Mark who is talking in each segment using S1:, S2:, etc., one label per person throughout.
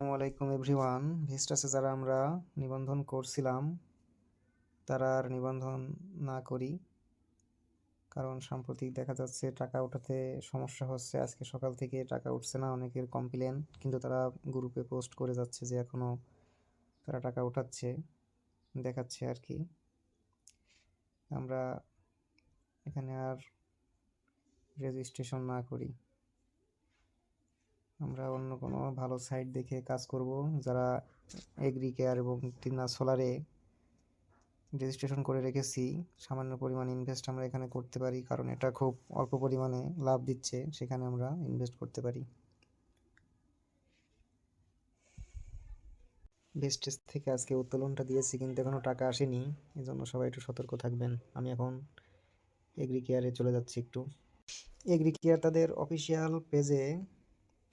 S1: আসসালামু আলাইকুম এভরিওয়ান। ভিস্টাসে যারা আমরা নিবন্ধন করছিলাম তারা আর নিবন্ধন না করি, কারণ সাম্প্রতিক দেখা যাচ্ছে টাকা ওঠাতে সমস্যা হচ্ছে। আজকে সকাল থেকে টাকা উঠছে না, অনেকের কমপ্লেন, কিন্তু তারা গ্রুপে পোস্ট করে যাচ্ছে যে এখনও তারা টাকা উঠাচ্ছে, দেখাচ্ছে আর কি। আমরা এখানে আর রেজিস্ট্রেশন না করি, আমরা অন্য কোনো ভালো সাইট দেখে কাজ করব। যারা এগ্রি কেয়ার এবং তিনা সোলারে রেজিস্ট্রেশন করে রেখেছি, সামান্য পরিমাণ ইনভেস্ট আমরা এখানে করতে পারি, কারণ এটা খুব অল্প পরিমাণে লাভ দিচ্ছে, সেখানে আমরা ইনভেস্ট করতে পারি। ভেস্টেজ থেকে আজকে উত্তোলনটা দিয়েছি, কিন্তু এখনও টাকা আসেনি, এই জন্য সবাই একটু সতর্ক থাকবেন। আমি এখন এগ্রি কেয়ারে চলে যাচ্ছি একটু। এগ্রি কেয়ার তাদের অফিসিয়াল পেজে,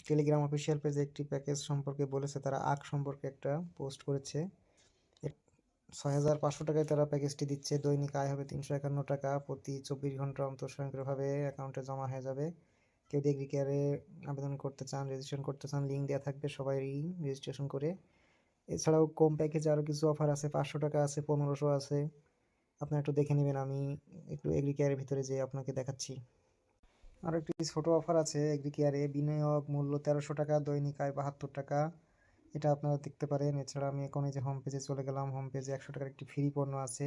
S1: টেলিগ্রাম অফিসিয়াল পেজে একটি প্যাকেজ সম্পর্কে বলেছে, তারা আখ সম্পর্কে একটা পোস্ট করেছে। 6,500 টাকায় তারা প্যাকেজটি দিচ্ছে। দৈনিক আয় হবে 351 টাকা, প্রতি 24 ঘন্টা অন্তর স্বয়ংক্রিয়ভাবে অ্যাকাউন্টে জমা হয়ে যাবে। কেউ যদি এগ্রি কেয়ারে আবেদন করতে চান, রেজিস্ট্রেশন করতে চান, লিঙ্ক দেওয়া থাকবে, সবাই রেজিস্ট্রেশন করে। এছাড়াও কম প্যাকেজে আরও কিছু অফার আছে, 500 টাকা আছে, 1500 আছে, আপনারা একটু দেখে নেবেন। আমি একটু এগ্রি কেয়ারের ভিতরে যেয়ে আপনাকে দেখাচ্ছি। আরও একটি ছোট অফার আছে এগ্রি কেয়ারে, বিনিয়োগ মূল্য 1300 টাকা, দৈনিক আয় 72 টাকা, এটা আপনারা দেখতে পারেন। এছাড়া আমি এখন এই যে হোম পেজে চলে গেলাম, হোম পেজে 100 টাকার একটি ফ্রি পণ্য আছে,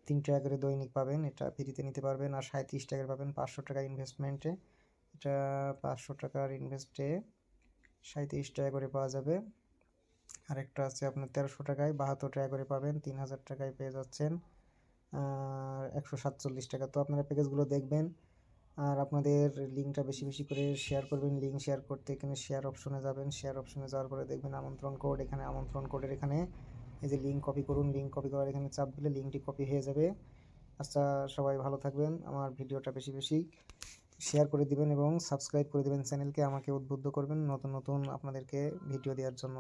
S1: 3 টাকা করে দৈনিক পাবেন, এটা ফ্রিতে নিতে পারবেন। আর 37 টাকার পাবেন 500 টাকা ইনভেস্টমেন্টে, এটা 500 টাকার ইনভেস্টে 37 টাকা করে পাওয়া যাবে। আরেকটা আছে আপনার 1300 টাকায় 72 টাকা করে পাবেন, 3000 টাকায় পেয়ে যাচ্ছেন 147 টাকা। তো আপনারা প্যাকেজগুলো দেখবেন, আর আপনাদের লিঙ্কটা বেশি বেশি করে শেয়ার করবেন। লিঙ্ক শেয়ার করতে এখানে শেয়ার অপশনে যাবেন, শেয়ার অপশনে যাওয়ার পরে দেখবেন আমন্ত্রণ কোড, এখানে আমন্ত্রণ কোডের এখানে এই যে লিঙ্ক কপি করুন, লিঙ্ক কপি করার এখানে চাপ দিলে লিঙ্কটি কপি হয়ে যাবে। আচ্ছা, সবাই ভালো থাকবেন, আমার ভিডিওটা বেশি বেশি শেয়ার করে দিবেন এবং সাবস্ক্রাইব করে দিবেন চ্যানেলকে, আমাকে উদ্বুদ্ধ করবেন নতুন নতুন আপনাদেরকে ভিডিও দেওয়ার জন্য।